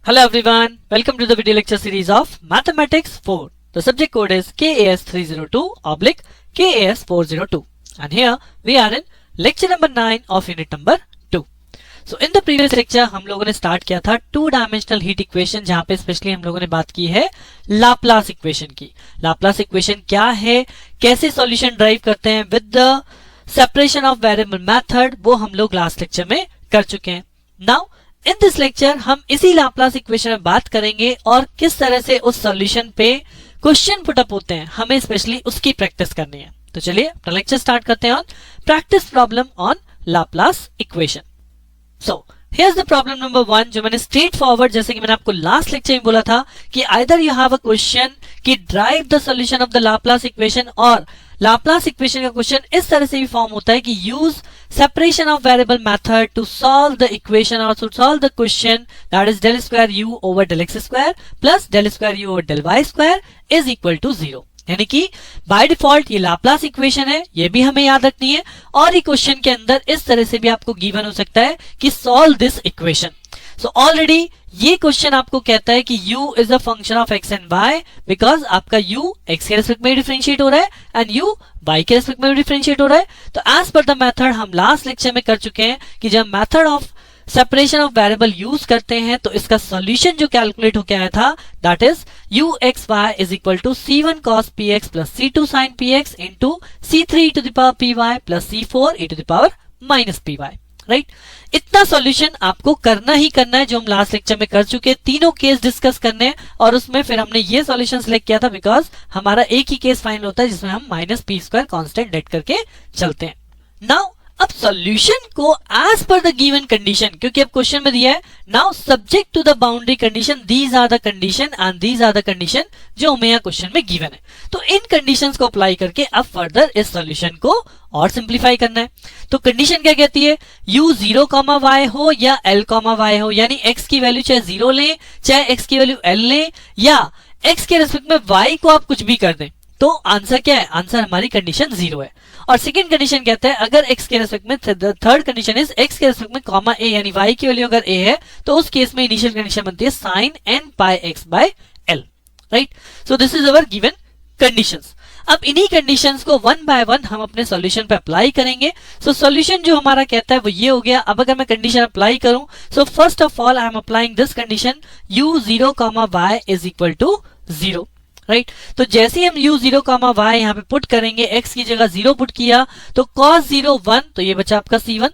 Hello everyone, welcome to the video lecture series of Mathematics 4. The subject code is KAS302/KAS402 and here we are in lecture number 9 of unit number 2. So in the previous lecture हम लोगों ने start किया था two dimensional heat equation, जहां पे specially हम लोगों ने बात की है लाप्लास इक्वेशन की. लाप्लास इक्वेशन क्या है, कैसे सॉल्यूशन ड्राइव करते हैं with the separation of variable method, वो हम लोग लास्ट लेक्चर में कर चुके हैं. नाउ इन दिस लेक्चर हम इसी लाप्लास इक्वेशन में बात करेंगे और किस तरह से उस सॉल्यूशन पे क्वेश्चन पुटअप होते हैं, हमें स्पेशली उसकी प्रैक्टिस करनी है. तो चलिए अपना लेक्चर स्टार्ट करते हैं on practice problem on Laplace equation. So here's the problem number 1, जो मैंने स्ट्रेट फॉरवर्ड, जैसे कि मैंने आपको लास्ट लेक्चर में बोला था कि either you have a question कि drive the solution of the Laplace equation, और लाप्लास इक्वेशन का क्वेश्चन इस तरह से भी फॉर्म होता है कि use separation of variable method to solve the equation और to solve the question, that is del square u over del x square plus del square u over del y square is equal to 0. यानी कि by default ये Laplace equation है, ये भी हमें याद रखनी है. और ये क्वेश्चन के अंदर इस तरह से भी आपको गिवन हो सकता है कि solve this equation. So already ये क्वेश्चन आपको कहता है कि u is a function of x and y, because आपका u x के रेस्पेक्ट में डिफरेंशिएट हो रहा है एंड u y के रेस्पेक्ट में डिफरेंशिएट हो रहा है. तो एज पर द मेथड हम लास्ट लेक्चर में कर चुके हैं कि जब method of separation of variable use करते हैं तो इसका सॉल्यूशन जो कैलकुलेट होकर आया था, that is uxy is equal to c1 cos px plus c2 sin px into c3 e to the power py plus c4 e to the power minus py. Right, इतना solution आपको करना ही करना है, जो हम लास्ट लेक्चर में कर चुके हैं. तीनों केस डिस्कस करने हैं और उसमें फिर हमने ये सॉल्यूशन सिलेक्ट किया था बिकॉज हमारा एक ही केस फाइनल होता है जिसमें हम minus P square constant late करके चलते हैं. नाउ अब सॉल्यूशन को as per the given condition, क्योंकि अब क्वेश्चन में दिया है now subject to the boundary condition, these are the condition and these are the condition जो हमें यहाँ क्वेश्चन में गिवन है. तो इन कंडीशंस को अप्लाई करके अब फर्दर इस सॉल्यूशन को और सिंप्लीफाई करना है. तो कंडीशन क्या कहती है, u 0, y हो या l, y हो, यानी x की वैल्यू चाहे 0 लें चाहे x की वैल्यू l लें या x के रेस्पेक्ट में y को आप कुछ भी कर दें, तो आंसर क्या है, आंसर हमारी कंडीशन 0 है. और सेकंड कंडीशन कहता है अगर x के रेस्पेक्ट में, थर्ड कंडीशन इज x के रेस्पेक्ट में कॉमा a, यानी y की वैल्यू अगर a है तो उस केस में इनिशियल कंडीशन बनती है sin n pi x by l. Right, so this is our given conditions. अब इन्हीं कंडीशंस को वन बाय वन हम अपने सॉल्यूशन पे अप्लाई करेंगे. सो सॉल्यूशन जो हमारा कहता है वो ये हो गया. अब अगर मैं कंडीशन अप्लाई करूं, so first of all I am applying this condition u 0, y is equal to 0. Right, तो जैसे ही हम u 0, y यहाँ पे पुट करेंगे, x की जगह 0 पुट किया तो cos 0 1, तो ये बचा आपका c1.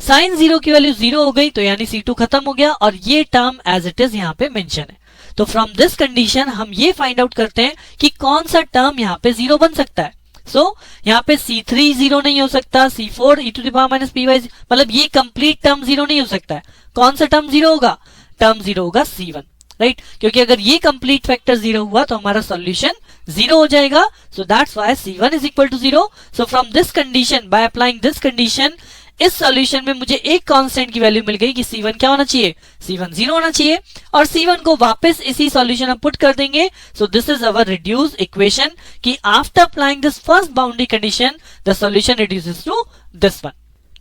sin 0 की वैल्यू 0 हो गई तो यानी c2 खत्म हो गया और ये टर्म एज इट इज यहाँ पे मेंशन है. तो फ्रॉम दिस कंडीशन हम ये फाइंड आउट करते हैं कि कौन सा टर्म यहाँ पे 0 बन सकता है. सो यहाँ पे c3 0 नहीं हो सकता, c4 e to the power minus py, मतलब ये कंप्लीट टर्म 0 नहीं हो सकता है. कौन सा टर्म 0 होगा, टर्म 0 होगा c1. राइट, क्योंकि अगर ये कंप्लीट फैक्टर 0 हुआ तो हमारा सॉल्यूशन 0 हो जाएगा. So that's why c1 is equal to 0. So from this condition, by applying this condition, इस सॉल्यूशन में मुझे एक कांस्टेंट की वैल्यू मिल गई कि c1 क्या होना चाहिए, c1 0 होना चाहिए, और c1 को वापस इसी सॉल्यूशन में पुट कर देंगे. So this is our reduce equation कि after applying this first boundary condition the solution reduces to this one.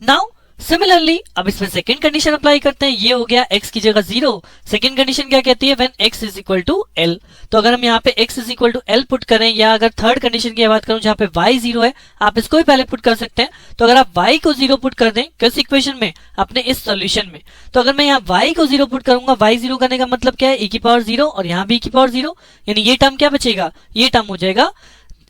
Now similarly अब इसमें सेकंड कंडीशन अप्लाई करते हैं. ये हो गया x की जगह 0. सेकंड कंडीशन क्या कहती है, when x is equal to l. तो अगर हम यहाँ पे x is equal to l put करें, या अगर थर्ड कंडीशन की बात करूं जहाँ पे y 0 है, आप इसको भी पहले पुट कर सकते हैं. तो अगर आप y को 0 पुट कर दें किस इक्वेशन में, अपने इस सॉल्यूशन में, तो अगर मैं यहाँ y को 0 पुट करूंगा, y 0 करने का मतलब क्या है, e की पावर 0 और यहाँ भी e की पावर 0, यानी ये टर्म क्या बचेगा, ये टर्म हो जाएगा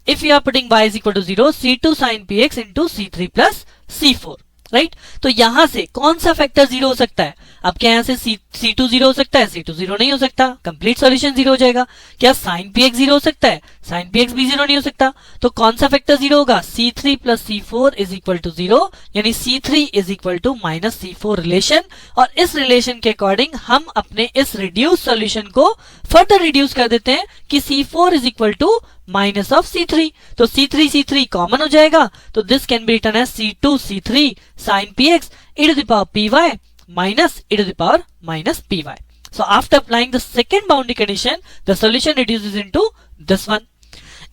if you are putting y is equal to 0 c2 sin px into c3 plus c4. Right, तो यहां से कौन सा फैक्टर 0 हो सकता है, अब क्या यहाँ से c2 0 हो सकता है, c2 0 नहीं हो सकता, कंप्लीट सॉल्यूशन 0 हो जाएगा. क्या sin px 0 हो सकता है, sin px भी 0 नहीं हो सकता. तो कौन सा फैक्टर 0 होगा, c3 plus c4 is equal to 0, यानी c3 is equal to minus c4 relation. और इस रिलेशन के अकॉर्डिंग हम अपने इस रिड्यूस सॉल्यूशन को फर्दर रिड्यूस कर देते हैं कि c4 is equal to minus of c3. तो c3 कॉमन हो जाएगा, तो this can be written as c2 c3 sin px e to the power py minus e to the power minus py. So after applying the second boundary condition, the solution reduces into this one.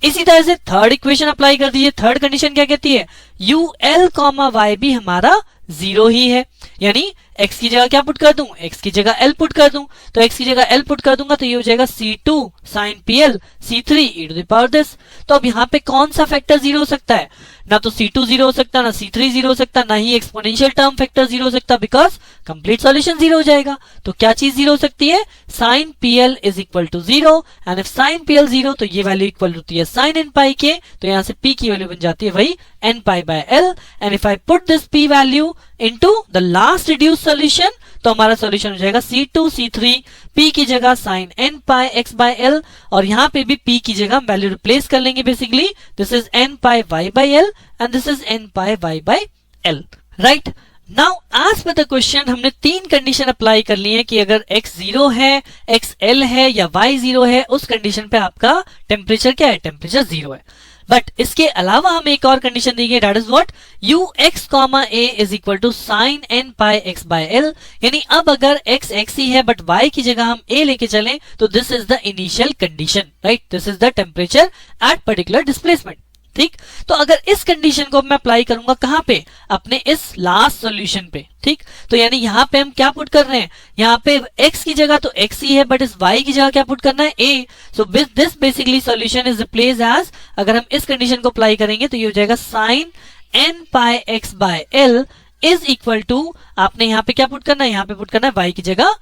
इसी तरह से third equation apply कर दीजिए. Third condition क्या कहती है, ul, y भी हमारा 0 ही है, यानी x की जगह क्या पुट कर दूं, x की जगह l पुट कर दूं, तो x की जगह l पुट कर दूंगा तो ये हो जाएगा C2 sin PL C3 e to the power this. तो अब यहाँ पे कौन सा फैक्टर जीरो हो सकता है, ना तो C2 जीरो हो सकता, ना C3 जीरो हो सकता, ना ही एक्सपोनेंशियल टर्म फैक्टर जीरो हो सकता, बिकॉज कंप्लीट सॉल्यूशन जीरो हो जाएगा। तो क्या चीज जीरो हो सकती है, sin PL is equal to zero, and if sin PL zero तो ये वैल्यू इक्वल होती है sin n पाई के, तो यहाँ से p की वैल्यू बन जाती है वही n pi by l, and if I put this p value into the last reduce solution तो हमारा सॉल्यूशन हो जाएगा C2 C3 p की जगह sin n pi x by l, और यहाँ पे भी p की जगह हम वैल्यू रिप्लेस कर लेंगे, basically this is n pi y by l and this is n pi y by l, right. Now as per the question हमने तीन कंडीशन अप्लाई कर ली है कि अगर x जीरो है, x l है या y जीरो है, उस कंडीशन पे आपका टेम्परेचर क्या है, टेम्परेचर जीरो है। बट इसके अलावा हम एक और कंडीशन देंगे, that is what, ux comma a is equal to sine n pi x by l, यानी अब अगर x x ही है बट y की जगह हम a लेके चलें तो this is the initial condition, right, this is the temperature at particular displacement. ठीक, तो अगर इस कंडीशन को मैं अप्लाई करूंगा कहां पे, अपने इस लास्ट सॉल्यूशन पे, ठीक, तो यानी यहाँ पे हम क्या पुट कर रहे हैं, यहाँ पे x की जगह तो x ही है बट इस y की जगह क्या पुट करना है, a, so this basically solution is replace as, अगर हम इस कंडीशन को अप्लाई करेंगे तो ये हो जाएगा sine n pi x by l is equal to, आपने यहाँ पे क्या पुट करना है, यहाँ पे पुट करना है y की जगह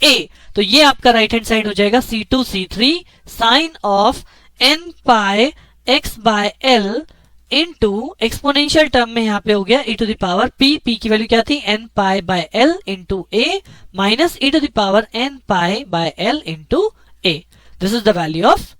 a, तो ये आपका राइट हैंड साइड हो जाएगा C2 C3 sine of n pi x by l into exponential term में यहाँ पे हो गया e to the power p की वैल्यू क्या थी, n pi by l into a minus e to the power n pi by l into a, this is the value of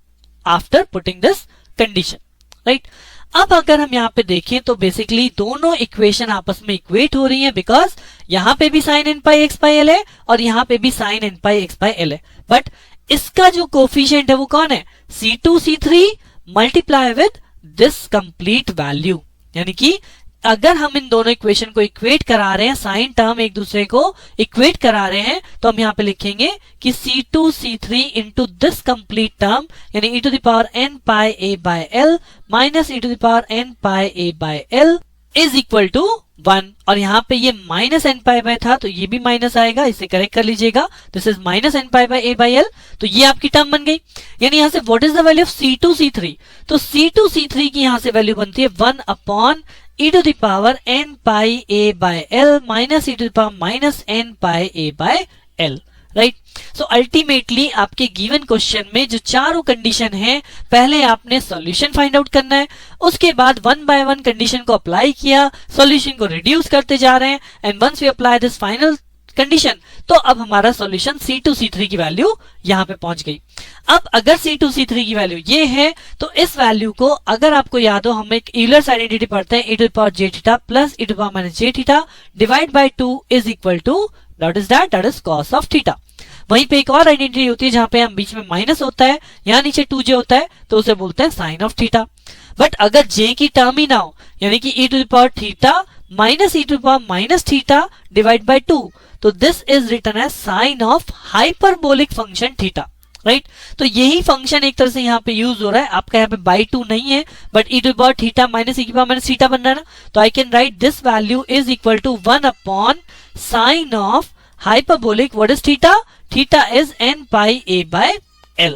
after putting this condition, right. अब अगर हम यहाँ पे देखें तो बेसिकली दोनों इक्वेशन आपस में इक्वेट हो रही हैं, बिकॉज यहाँ पे भी sign n pi x by l है और यहाँ पे भी sign n pi x by l है, बट इसका जो कोफिशिएंट है वो कौन है, C2 C3 multiply with this complete value, यानी कि अगर हम इन दोनों इक्वेशन को इक्वेट करा रहे हैं, साइन टर्म एक दूसरे को इक्वेट करा रहे हैं, तो हम यहाँ पे लिखेंगे कि C2 C3 into this complete term यानी e to the power n pi a by l minus e to the power n pi a by l is equal to 1, और यहाँ पे ये माइनस n पाई बाय था तो ये भी minus आएगा, इसे करेक्ट कर लीजिएगा, this is minus n pi by a by l, तो ये आपकी टर्म बन गई। यानी यहाँ से what is the value of C2 C3, तो C2 C3 की यहाँ से वैल्यू बनती है 1 upon e to the power n pi a by l minus e to the power minus n pi a by l, right. So ultimately आपके given question में जो चारों कंडीशन है, पहले आपने सॉल्यूशन फाइंड आउट करना है, उसके बाद वन बाय वन कंडीशन को अप्लाई किया, सॉल्यूशन को रिड्यूस करते जा रहे हैं, and once we apply this final condition तो अब हमारा सॉल्यूशन C2 C3 की वैल्यू यहाँ पे पहुंच गई। अब अगर C2 C3 की वैल्यू ये है तो इस वैल्यू को, अगर आपको याद हो, हम एक यूलर्स आइडेंटिटी पढ़ते हैं, e to the power j theta plus e to the power minus j theta divide by 2 is equal to that is cos of theta. वहीं पे एक और आइडेंटिटी होती है जहां पे हम बीच में माइनस होता है, यहाँ नीचे 2j होता है, तो उसे बोलते हैं साइन ऑफ थीटा। बट अगर j की टर्म ही ना हो, यानी कि e to the power theta minus e to the power minus theta divide by 2, तो this is written as sine of hyperbolic function theta, right. तो यही फंक्शन एक तरह से यहाँ पे यूज हो रहा है, आपका यहाँ पे बाई 2 नहीं है but e to the power theta minus e की पावर माइनस थीटा बन रहा है ना, तो I can write this value is equal to 1 upon sine of hyperbolic, what is theta, theta is n pi a by l,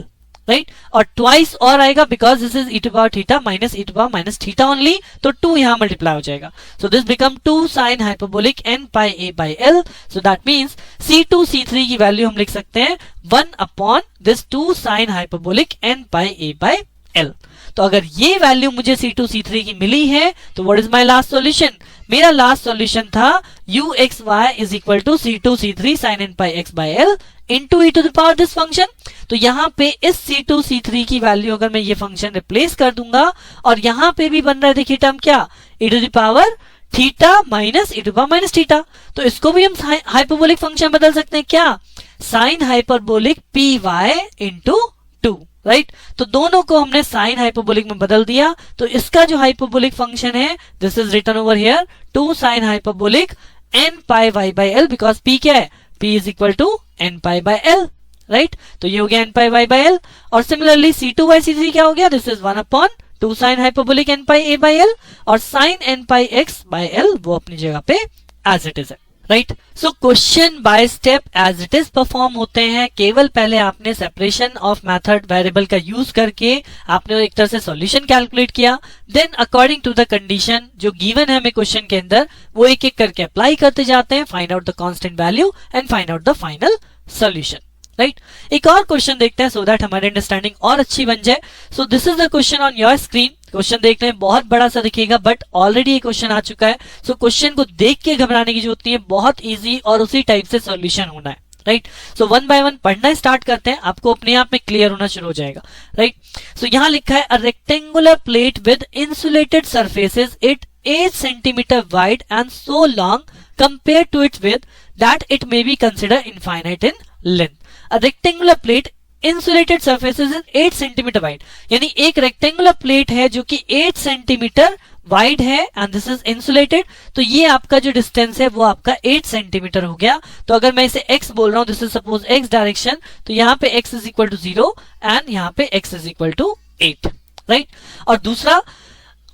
right, और twice और आएगा because this is e to power theta minus e to power minus theta only, तो 2 यहाँ multiply हो जाएगा, so this become 2 sine hyperbolic n pi a by l, so that means C2 C3 की value हम लिख सकते हैं 1 upon this 2 sine hyperbolic n pi a by l। तो अगर ये वैल्यू मुझे C2 C3 की मिली है तो what is my last solution, मेरा लास्ट सॉल्यूशन था uxy is equal to C2 C3 sin n pi x by l into e to the power this function. तो यहाँ पे इस C2 C3 की वैल्यू अगर मैं ये फंक्शन रिप्लेस कर दूंगा, और यहाँ पे भी बन रहा है, देखिए टर्म क्या, e to the power theta minus e to the power minus theta, तो इसको भी हम हाइपरबोलिक फंक्शन बदल सकते हैं, क्या, sine hyperbolic py into 2, right. तो दोनों को हमने साइन हाइपरबोलिक में बदल दिया, तो इसका जो हाइपरबोलिक फंक्शन है this is written over here 2 sine hyperbolic n pi y by l, because p क्या है, p is equal to n pi by l, right. तो ये हो गया n pi y by l, और सिमिलरली C2 बाय C3 क्या हो गया, this is 1 upon 2 sine hyperbolic n pi a by l, और sine n pi x by l वो अपनी जगह पे एज इट इज है, right. So question by step as it is perform होते हैं। केवल पहले आपने सेपरेशन ऑफ मेथड वेरिएबल का यूज करके आपने एक तरह से सॉल्यूशन कैलकुलेट किया, then according to the condition जो गिवन है हमें क्वेश्चन के अंदर, वो एक एक करके अप्लाई करते जाते हैं, find out the constant value and find out the final solution. Right, एक और क्वेश्चन देखते हैं सो दैट हमारी अंडरस्टैंडिंग और अच्छी बन जाए। सो this is the question on your screen. Question देखने में बहुत बड़ा सा दिखेगा बट ऑलरेडी ये क्वेश्चन आ चुका है। सो क्वेश्चन को देख के घबराने की जरूरत नहीं है, बहुत इजी और उसी टाइप से सॉल्यूशन होना है। Right, so one by one पढ़ना स्टार्ट करते हैं, आपको अपने आप में क्लियर होना शुरू हो जाएगा। राइट, सो यहाँ लिखा है a rectangular plate with insulated surfaces it 8 centimetre wide and so long compared to its width that it may be considered infinite in length. A rectangular plate insulated surfaces is 8 centimetre wide, यानी एक rectangular plate है जो कि 8 centimetre wide है and this is insulated. तो ये आपका जो डिस्टेंस है वो आपका 8 सेंटीमीटर हो गया। तो अगर मैं इसे x बोल रहा हूं, this is suppose x direction, तो यहाँ पे x is equal to 0 and यहाँ पे x is equal to 8। Right, और दूसरा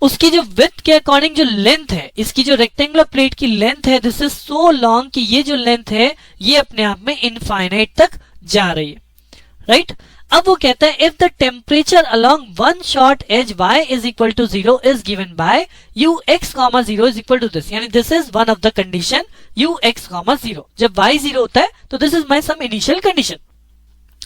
उसकी जो विड्थ के अकॉर्डिंग जो लेंथ है, इसकी जो रेक्टेंगुलर प्लेट की लेंथ है, दिस इज सो लॉन्ग कि ये जो लेंथ है ये अपने आप में इनफाइनाइट तक जा रही है। राइट, अब वो कहता है if the temperature along one short edge y is equal to 0 is given by ux, 0 is equal to this, यानी this is one of the condition ux, 0। जब y 0 होता है तो this is my some initial condition.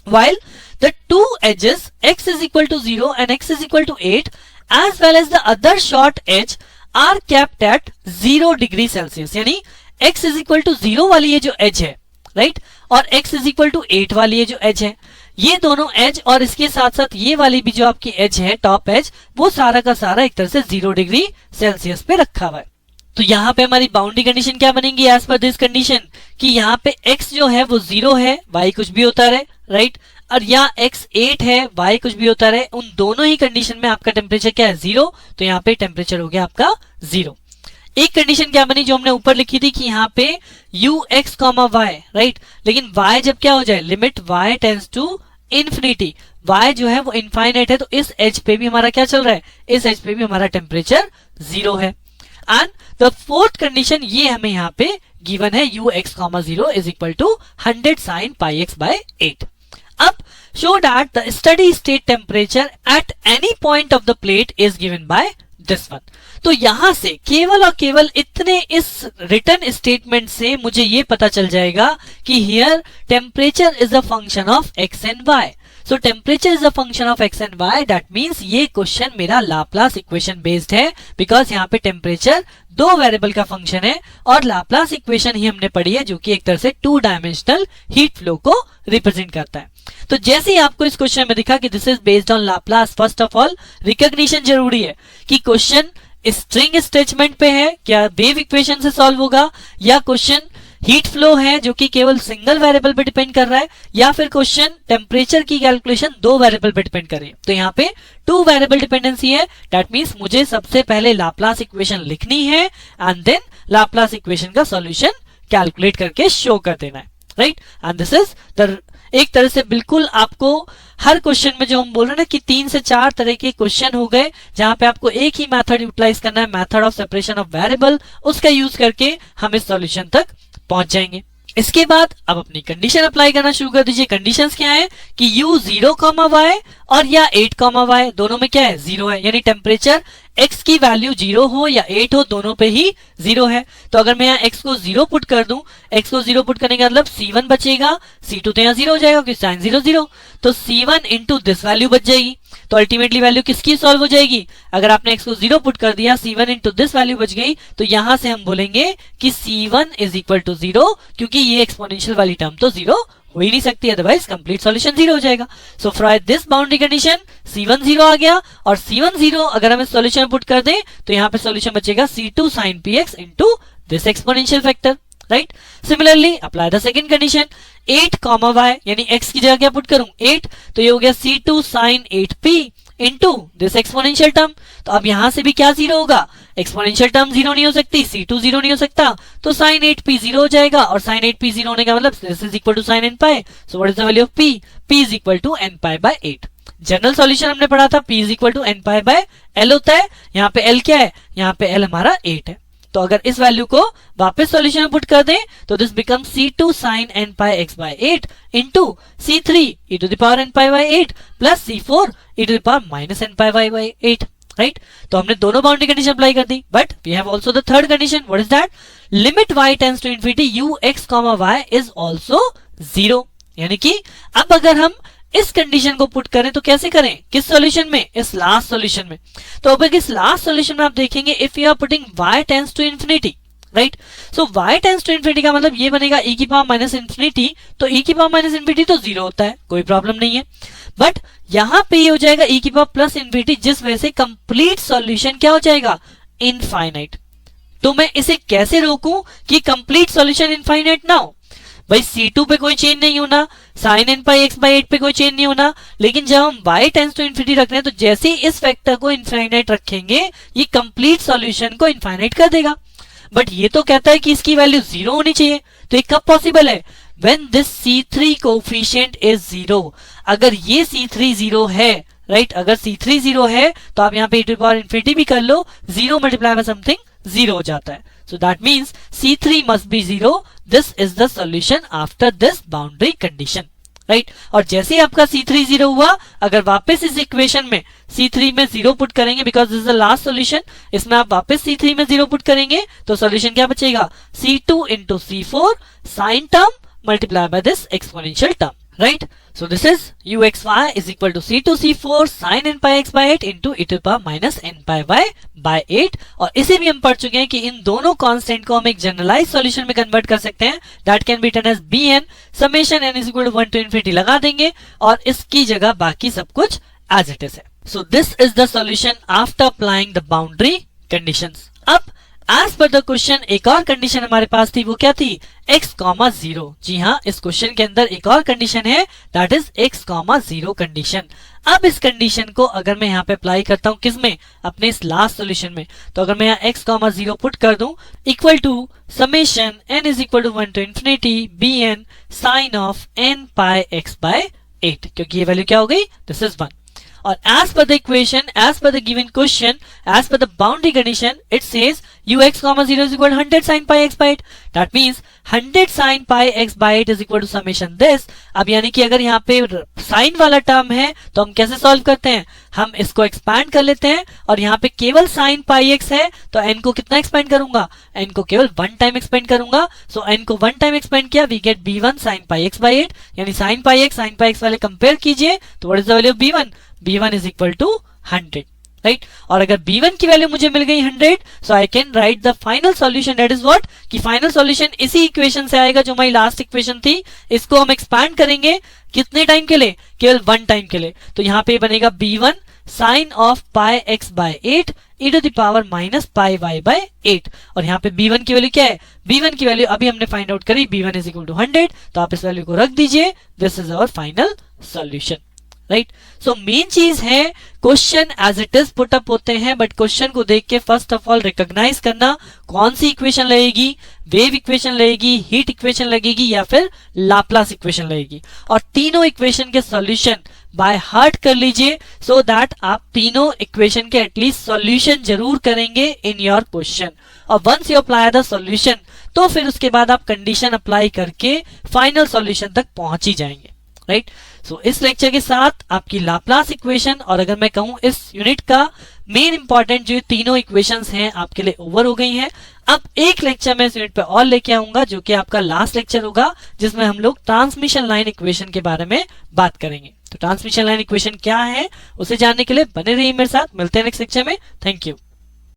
While the two edges x is equal to 0 and x is equal to 8 as well as the other short edge are kept at 0 degree Celsius, यानी x is equal to 0 वाली ये जो edge है, right, और x is equal to 8 वाली ये जो edge है, ये दोनों एज और इसके साथ साथ ये वाली भी जो आपकी एज है, टॉप एज, वो सारा का सारा एक तरह से 0 डिग्री सेल्सियस पे रखा हुआ है। तो यहाँ पे हमारी बाउंड्री कंडीशन क्या बनेगी एज पर दिस कंडीशन, कि यहाँ पे x जो है वो 0 है, y कुछ भी होता रहे, राइट, और यहाँ x 8 है, y कुछ भी होता रहे, उन दोनों ही कंडीशन में आपका टेम्परेचर क्या है 0, तो यहाँ पे टेम्परेचर हो गया आपका 0। एक कंडीशन क्या बनी जो हमने ऊपर लिखी थी कि यहाँ पे ux, y, राइट, लेकिन y जब क्या हो जाए, limit y tends to infinity, y जो है वो इनफाइनाइट है, तो इस एज पे भी हमारा क्या चल रहा है, इस एज पे भी हमारा टेम्परेचर 0 है। एंड द फोर्थ कंडीशन ये हमें यहाँ पे गिवन है ux, 0 is equal to 100 sin pi x by 8। अब show that the steady state temperature at any point of the plate is given by this one। तो यहां से केवल और केवल इतने इस रिटर्न स्टेटमेंट से मुझे ये पता चल जाएगा कि here temperature is a function of x and y। So temperature is a function of x and y, that means ये क्वेश्चन मेरा लाप्लास इक्वेशन बेस्ड है, बिकॉज यहाँ पे टेम्परेचर 2 वेरिएबल का फंक्शन है और लाप्लास इक्वेशन ही हमने पढ़ी है जो कि एक तरह से 2 डायमेंशनल हीट फ्लो को रिप्रेजेंट करता है। तो जैसे ही आपको इस क्वेश्चन में दिखा कि this is based on Laplace, first of all recognition जरूरी है कि क्वेश्चन स्ट्रिंग स्ट्रेचमेंट पे है, क्या वेव इक्वेशन से सॉल्व होगा, या क्वेश्चन हीट फ्लो है जो कि केवल सिंगल वेरिएबल पे डिपेंड कर रहा है, या फिर क्वेश्चन टेम्परेचर की कैलकुलेशन 2 वेरिएबल पे डिपेंड कर रही है। तो यहाँ पे 2 वेरिएबल डिपेंडेंसी है, दैट मींस मुझे सबसे पहले लाप्लास इक्वेशन लिखनी है एंड देन लाप्लास इक्वेशन का सॉल्यूशन कैलकुलेट करके शो कर देना है, right. And this is the एक तरह से बिल्कुल आपको हर क्वेश्चन में जो हम बोल रहे हैं ना कि 3 से 4 तरह के क्वेश्चन हो गए जहां पे आपको एक ही मेथड यूटिलाइज करना है, method of separation of variable, उसका यूज करके हम इस सॉल्यूशन तक पहुंच जाएंगे। इसके बाद अब अपनी कंडीशन अप्लाई करना शुरू कर दीजिए। कंडीशंस क्या है कि u 0, y और या 8, y दोनों में क्या है 0 है, यानी टेम्परेचर x की वैल्यू 0 हो या 8 हो, दोनों पे ही 0 है। तो अगर मैं यहाँ x को 0 पुट कर दूं, x को 0 पुट करने का मतलब c1 बचेगा, c2 तो यहाँ 0 हो जाएगा क्योंकि sin 0 0, तो c1 इंटू दिस वैल्यू बच जाएगी। तो अल्टीमेटली वैल्यू किसकी सॉल्व हो जाएगी, अगर आपने x को 0 पुट कर दिया, c1 इंटू दिस वैल्यू बच गई, तो यहां से हम बोलेंगे कि c1 इज इक्वल टू 0, क्योंकि ये एक्सपोनेंशियल वाली टर्म तो 0 हो ही नहीं सकती, अदरवाइज कंप्लीट सॉल्यूशन 0 हो जाएगा। So for this boundary condition c1 0 आ गया, और c1 0 अगर हम इस सॉल्यूशन पुट कर दें तो यहाँ पे सॉल्यूशन बचेगा c2 sin px into this exponential factor, right. Similarly apply the second condition 8, y, यानी x की जगह क्या पुट करूं 8, तो ये हो गया c2 sin 8p into this exponential term. तो अब यहां से भी क्या 0 होगा, एक्सपोनेंशियल टर्म 0 नहीं हो सकती, c2 0 नहीं हो सकता, तो sin 8p 0 हो जाएगा, और sin 8p 0 होने का मतलब this is equal to sin n pi। So what is the value of p, p is equal to n pi by 8। General solution हमने पढ़ा था p is equal to n pi by l होता है, यहाँ पे l क्या है, यहाँ पे l हमारा 8 है। तो अगर इस वैल्यू को वापस सॉल्यूशन में पुट कर दें तो this become C2 sin n pi x by 8 into C3 e to the power n pi by 8 plus C4 e to the power minus n pi by 8, right? तो हमने दोनों boundary condition apply कर दी, but we have also the third condition. What is that? Limit y tends to infinity u x, y is also 0. यानी कि अब अगर हम इस कंडीशन को पुट करें तो कैसे करें? किस सॉल्यूशन में? इस लास्ट सॉल्यूशन में. तो अब इस लास्ट सॉल्यूशन में आप देखेंगे if you are putting y tends to infinity, right? So y tends to infinity का मतलब ये बनेगा e की पावर माइनस इंफिनिटी. तो e की पावर माइनस इंफिनिटी तो 0 होता है, कोई प्रॉब्लम नहीं है. बट यहां पे ये हो जाएगा e की पावर प्लस इंफिनिटी, जिस वजह से कंप्लीट सॉल्यूशन क्या हो जाएगा? इनफाइनाइट. तो मैं इसे कैसे रोकूं कि कंप्लीट सॉल्यूशन इनफाइनाइट ना हो? भाई C2 पे कोई चेंज नहीं होना, sin n pi x by 8 पे कोई चेंज नहीं होना, लेकिन जब हम y टेंड्स टू इंफिनिटी रख रहे हैं तो जैसे ही इस फैक्टर को इनफाइनाइट रखेंगे ये कंप्लीट सॉल्यूशन को इनफाइनाइट कर देगा. बट ये तो कहता है कि इसकी वैल्यू 0 होनी चाहिए. तो ये कब पॉसिबल है? When this C3 coefficient is 0. अगर ये C3 0 है, राइट? अगर C3 0 है तो आप यहाँ पे e to the power infinity भी कर लो, 0 मल्टीप्लाई बाय समथिंग 0 हो जाता है. So that means C3 must be 0. This is the solution after this boundary condition, right? और जैसे ही आपका C3 0 हुआ, अगर वापस इस इक्वेशन में C3 में 0 पुट करेंगे, because this is the last solution, इसमें आप वापस C3 में 0 पुट करेंगे तो सॉल्यूशन क्या बचेगा? C2 into C4 sin term multiplied by this exponential term, right? So this is uxy is equal to C2 C4 sin n pi x by 8 into e to the power minus n pi by 8. और इसे भी हम पढ़ चुके हैं कि इन दोनों constant को हम एक जनरलाइज सॉल्यूशन में कन्वर्ट कर सकते हैं. That can be written as bn summation n is equal to 1 to infinity लगा देंगे और इसकी जगह बाकी सब कुछ एज इट इज है. So this is the solution after applying the boundary conditions. अब एज पर द क्वेश्चन एक और कंडीशन हमारे पास थी, वो क्या थी? x, 0. जी हाँ, इस क्वेश्चन के अंदर एक और कंडीशन है, दैट इज x, 0 कंडीशन. अब इस कंडीशन को अगर मैं यहाँ पे अप्लाई करता हूँ किसमें? अपने इस लास्ट सॉल्यूशन में. तो अगर मैं यहाँ x, 0 पुट कर दूं equal to summation n is equal to 1 to infinity bn sin of n pi x by 8, क्योंकि ये वैल्यू क्या हो गई? This is 1. और as per the equation, as per the given question, as per the boundary condition, it says ux, 0 is equal to 100 sin pi x by 8. That means 100 sin pi x by 8 is equal to summation this. अब यानी कि अगर यहाँ पे sign वाला term है तो हम कैसे सॉल्व करते हैं? हम इसको एक्सपैंड कर लेते हैं और यहाँ पे केवल sin pi x है तो n को कितना एक्सपेंड करूंगा? n को केवल 1 टाइम एक्सपेंड करूंगा. सो n को 1 टाइम एक्सपेंड किया, we get b1 sin pi x by 8. यानी sin pi x वाले कंपेयर कीजिए तो what is the value of b1? b1 is equal to 100, right? और अगर b1 की वैल्यू मुझे मिल गई 100, so I can write the final solution. That is what? कि फाइनल सॉल्यूशन इसी इक्वेशन से आएगा जो हमारी लास्ट इक्वेशन थी. इसको हम एक्सपैंड करेंगे कितने टाइम के लिए? केवल 1 टाइम के लिए. तो यहाँ पे बनेगा b1 sin of pi x by 8 e to the power minus pi y by 8. और यहाँ पे b1 की वैल्यू क्या है? b1 की वैल्यू अभी हमने फाइंड आउट करी, b1 is equal to 100. तो आप इस वैल्यू को रख दीजिए. This is our final solution, right? So main चीज है question as it is put up होते हैं, बट क्वेश्चन को देख के फर्स्ट ऑफ ऑल रिकॉग्नाइज करना कौन सी इक्वेशन लगेगी, वेव इक्वेशन लगेगी, हीट इक्वेशन लगेगी या फिर लाप्लास इक्वेशन लगेगी. और तीनों इक्वेशन के सॉल्यूशन बाय हार्ट कर लीजिए सो दैट आप तीनों इक्वेशन के एटलीस्ट सॉल्यूशन जरूर करेंगे इन योर क्वेश्चन. और once you apply the solution तो फिर उसके बाद आप कंडीशन अप्लाई करके फाइनल सॉल्यूशन तक पहुंच ही जाएंगे, राइट? सो इस लेक्चर के साथ आपकी लाप्लास इक्वेशन और अगर मैं कहूं इस यूनिट का मेन इंपॉर्टेंट जो तीनों इक्वेशंस हैं आपके लिए ओवर हो गई हैं. अब एक लेक्चर मैं इस यूनिट पे और लेके आऊंगा जो कि आपका लास्ट लेक्चर होगा, जिसमें हम लोग ट्रांसमिशन लाइन इक्वेशन के बारे में बात करेंगे. तो ट्रांसमिशन लाइन इक्वेशन क्या है उसे जानने के लिए बने रहिए मेरे साथ. मिलते हैं नेक्स्ट लेक्चर में. Thank you.